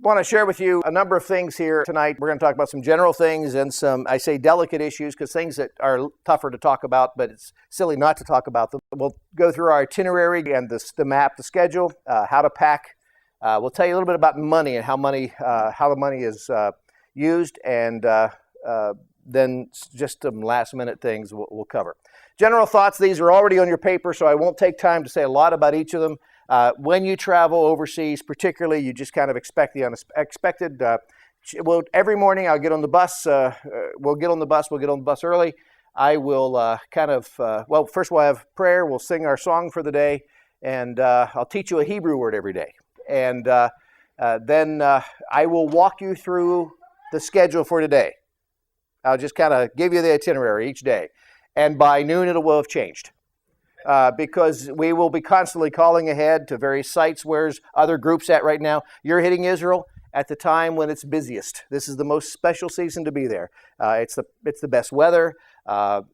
want to share with you a number of things here tonight. We're going to talk about some general things and some, I say, delicate issues, because things that are tougher to talk about, but it's silly not to talk about them. We'll go through our itinerary and the map, the schedule, how to pack. We'll tell you a little bit about money and how the money is used, and then just some last-minute things we'll cover. General thoughts, these are already on your paper, so I won't take time to say a lot about each of them. When you travel overseas, particularly, you just kind of expect the unexpected. Every morning I'll get on the bus. We'll get on the bus early. I will first we'll have prayer. We'll sing our song for the day, and I'll teach you a Hebrew word every day. And then I will walk you through the schedule for today. I'll just kind of give you the itinerary each day. And by noon, it will have changed. Because we will be constantly calling ahead to various sites. Where's other groups at right now? You're hitting Israel at the time when it's busiest. This is the most special season to be there. It's the best weather.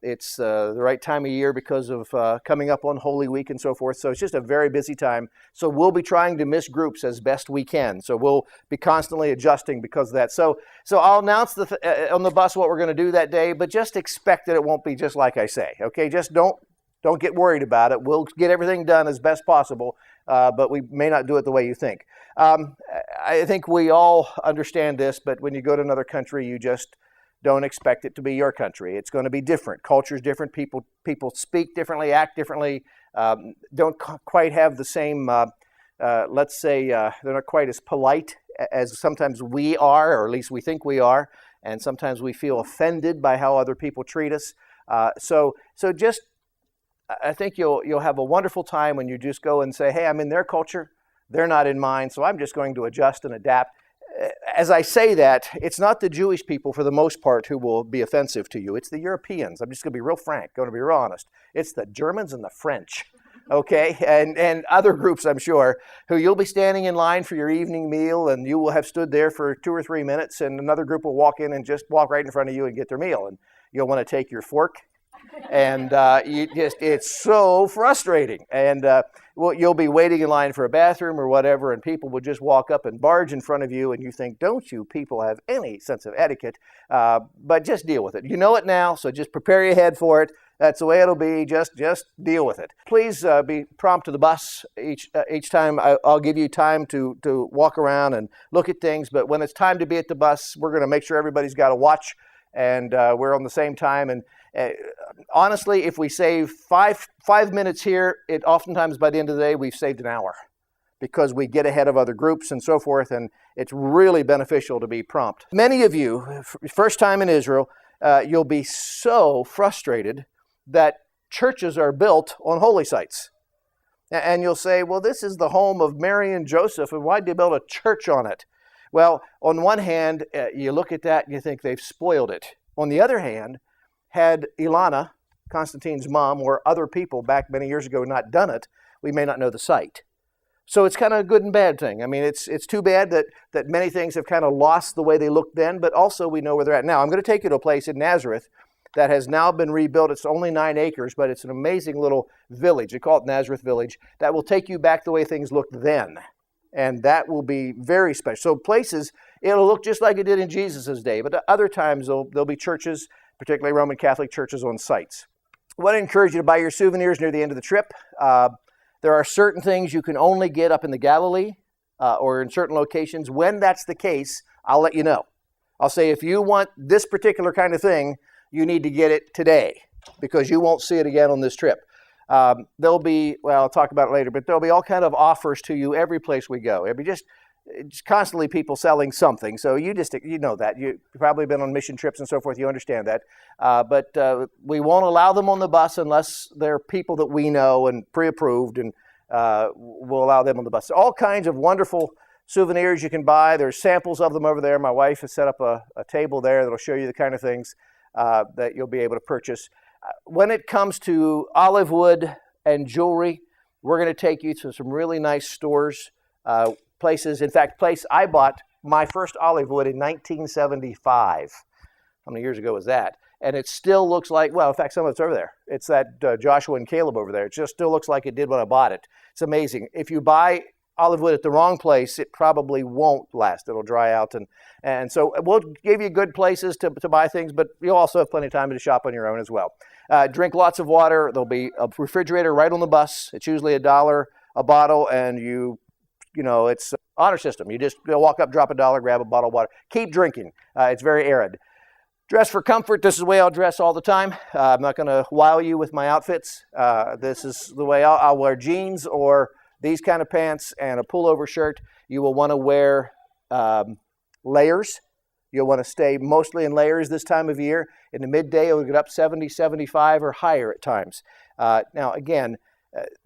It's the right time of year because of coming up on Holy Week and so forth. So it's just a very busy time. So we'll be trying to miss groups as best we can. So we'll be constantly adjusting because of that. So I'll announce on the bus what we're going to do that day, but just expect that it won't be just like I say. Okay, just don't get worried about it. We'll get everything done as best possible, but we may not do it the way you think. I think we all understand this, but when you go to another country, you just don't expect it to be your country. It's going to be different. Culture's different. People speak differently, act differently, don't quite have the same, let's say, they're not quite as polite as sometimes we are, or at least we think we are, and sometimes we feel offended by how other people treat us. So just I think you'll have a wonderful time when you just go and say, hey, I'm in their culture, they're not in mine, so I'm just going to adjust and adapt. As I say that, it's not the Jewish people for the most part who will be offensive to you. It's the Europeans. I'm just going to be real frank, going to be real honest. It's the Germans and the French, okay, and other groups, I'm sure, who you'll be standing in line for your evening meal, and you will have stood there for 2 or 3 minutes, and another group will walk in and just walk right in front of you and get their meal, and you'll want to take your fork. And it's so frustrating. And you'll be waiting in line for a bathroom or whatever, and people will just walk up and barge in front of you, and you think, don't you people have any sense of etiquette? But just deal with it. You know it now, so just prepare your head for it. That's the way it'll be. Just deal with it. Please be prompt to the bus each time. I'll give you time to walk around and look at things, but when it's time to be at the bus, we're going to make sure everybody's got a watch, and we're on the same time. And honestly, if we save five minutes here, it oftentimes by the end of the day, we've saved an hour because we get ahead of other groups and so forth, and it's really beneficial to be prompt. Many of you, first time in Israel, you'll be so frustrated that churches are built on holy sites. And you'll say, well, this is the home of Mary and Joseph, and why'd they build a church on it? Well, on one hand, you look at that and you think they've spoiled it. On the other hand, had Ilana, Constantine's mom, or other people back many years ago not done it, we may not know the site. So it's kind of a good and bad thing. I mean, it's too bad that many things have kind of lost the way they looked then, but also we know where they're at now. I'm going to take you to a place in Nazareth that has now been rebuilt. It's only 9 acres, but it's an amazing little village. They call it Nazareth Village. That will take you back the way things looked then. And that will be very special. So places, it'll look just like it did in Jesus' day, but other times there'll be churches, particularly Roman Catholic churches, on sites. I want to encourage you to buy your souvenirs near the end of the trip. There are certain things you can only get up in the Galilee or in certain locations. When that's the case, I'll let you know. I'll say if you want this particular kind of thing, you need to get it today because you won't see it again on this trip. There'll be, well, I'll talk about it later, but there'll be all kind of offers to you every place we go. It'll be just constantly people selling something. So you know that. You've probably been on mission trips and so forth. You understand that. But we won't allow them on the bus unless they're people that we know and pre-approved, and we'll allow them on the bus. All kinds of wonderful souvenirs you can buy. There's samples of them over there. My wife has set up a table there that'll show you the kind of things that you'll be able to purchase. When it comes to olive wood and jewelry, we're going to take you to some really nice stores, places. In fact, I bought my first olive wood in 1975. How many years ago was that? And it still looks like, well, in fact, some of it's over there. It's that Joshua and Caleb over there. It just still looks like it did when I bought it. It's amazing. If you buy olive wood at the wrong place, it probably won't last. It'll dry out. And so we'll give you good places to buy things, but you'll also have plenty of time to shop on your own as well. Drink lots of water. There'll be a refrigerator right on the bus. It's usually $1 a bottle, and you know, it's honor system. You just walk up, drop $1, grab a bottle of water. Keep drinking. It's very arid. Dress for comfort. This is the way I'll dress all the time. I'm not going to wow you with my outfits. This is the way I'll wear jeans or these kind of pants and a pullover shirt. You will want to wear layers. You'll want to stay mostly in layers this time of year. In the midday, it'll get up 70, 75 or higher at times. Now, again,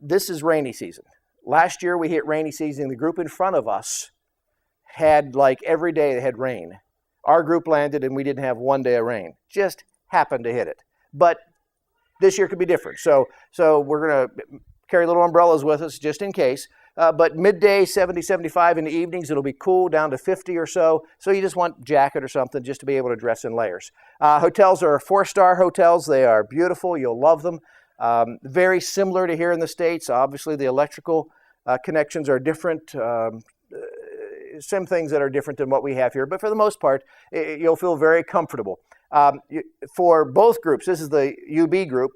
this is rainy season. Last year, we hit rainy season. The group in front of us had, like, every day they had rain. Our group landed and we didn't have one day of rain. Just happened to hit it. But this year could be different. So we're going to carry little umbrellas with us just in case. But midday, 70, 75. In the evenings, it'll be cool, down to 50 or so. So you just want a jacket or something just to be able to dress in layers. Hotels are 4-star hotels. They are beautiful. You'll love them. Very similar to here in the States. Obviously, the electrical connections are different. Some things that are different than what we have here. But for the most part, you'll feel very comfortable. For both groups, this is the UB group.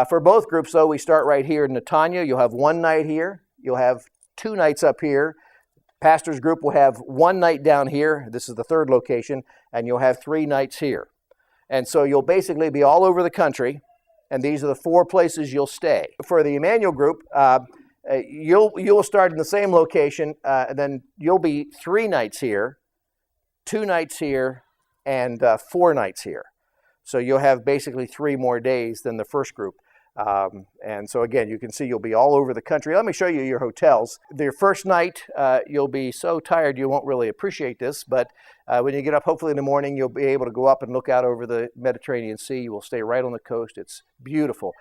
For both groups, though, we start right here in Netanya. You'll have one night here. You'll have 2 nights up here. Pastor's group will have 1 night down here. This is the 3rd location. And you'll have 3 nights here. And so you'll basically be all over the country. And these are the 4 places you'll stay. For the Emmanuel group, you'll start in the same location. And then you'll be 3 nights here, 2 nights here, and 4 nights here. So you'll have basically 3 more days than the first group. And so again, you can see you'll be all over the country. Let me show you your hotels. The first night, you'll be so tired you won't really appreciate this, but when you get up, hopefully in the morning, you'll be able to go up and look out over the Mediterranean Sea. You will stay right on the coast. It's beautiful.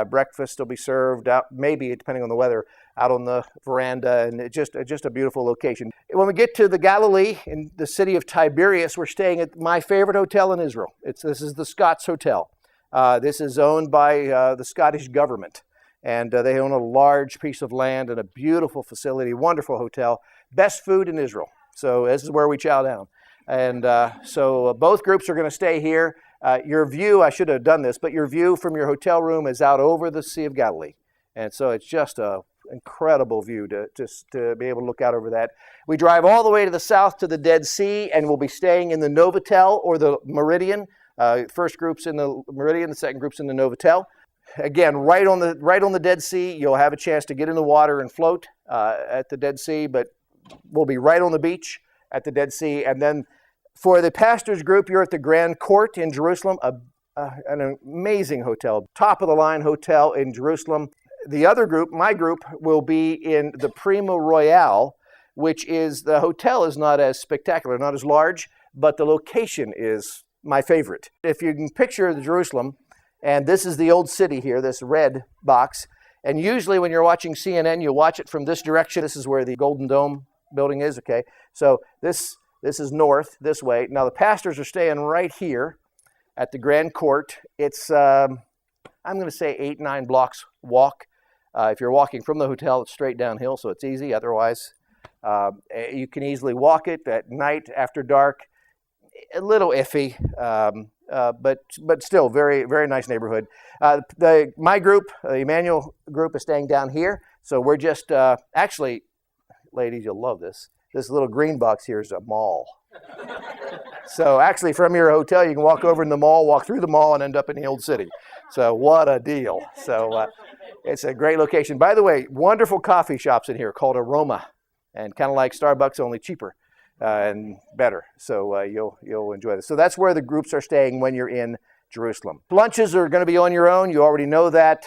Breakfast will be served out, maybe depending on the weather, out on the veranda, and it's just a beautiful location. When we get to the Galilee, in the city of Tiberias, we're staying at my favorite hotel in Israel. This is the Scots Hotel. This is owned by the Scottish government, and they own a large piece of land and a beautiful facility, wonderful hotel, best food in Israel. So this is where we chow down. And so both groups are going to stay here. Your view, I should have done this, but your view from your hotel room is out over the Sea of Galilee. And so it's just an incredible view to be able to look out over that. We drive all the way to the south to the Dead Sea, and we'll be staying in the Novotel or the Meridian. First group's in the Meridian, the second group's in the Novotel. Again, right on the Dead Sea, you'll have a chance to get in the water and float at the Dead Sea, but we'll be right on the beach at the Dead Sea. And then for the pastor's group, you're at the Grand Court in Jerusalem, an amazing hotel, top-of-the-line hotel in Jerusalem. The other group, my group, will be in the Primo Royale, which is, the hotel is not as spectacular, not as large, but the location is my favorite. If you can picture the Jerusalem, and this is the old city here, this red box, and usually when you're watching CNN, you'll watch it from this direction. This is where the Golden Dome building is, okay? So this is north, this way. Now the pastors are staying right here at the Grand Court. It's, I'm going to say 8-9 blocks walk. If you're walking from the hotel, it's straight downhill, so it's easy. Otherwise, you can easily walk it at night after dark. A little iffy, but still very, very nice neighborhood. My group, the Emmanuel group, is staying down here. So we're just, actually, ladies, you'll love this. This little green box here is a mall. So actually from your hotel, you can walk over in the mall, walk through the mall, and end up in the old city. So what a deal. So it's a great location. By the way, wonderful coffee shops in here called Aroma, and kind of like Starbucks, only cheaper. And better. So you'll enjoy this. So that's where the groups are staying when you're in Jerusalem. Lunches are going to be on your own. You already know that.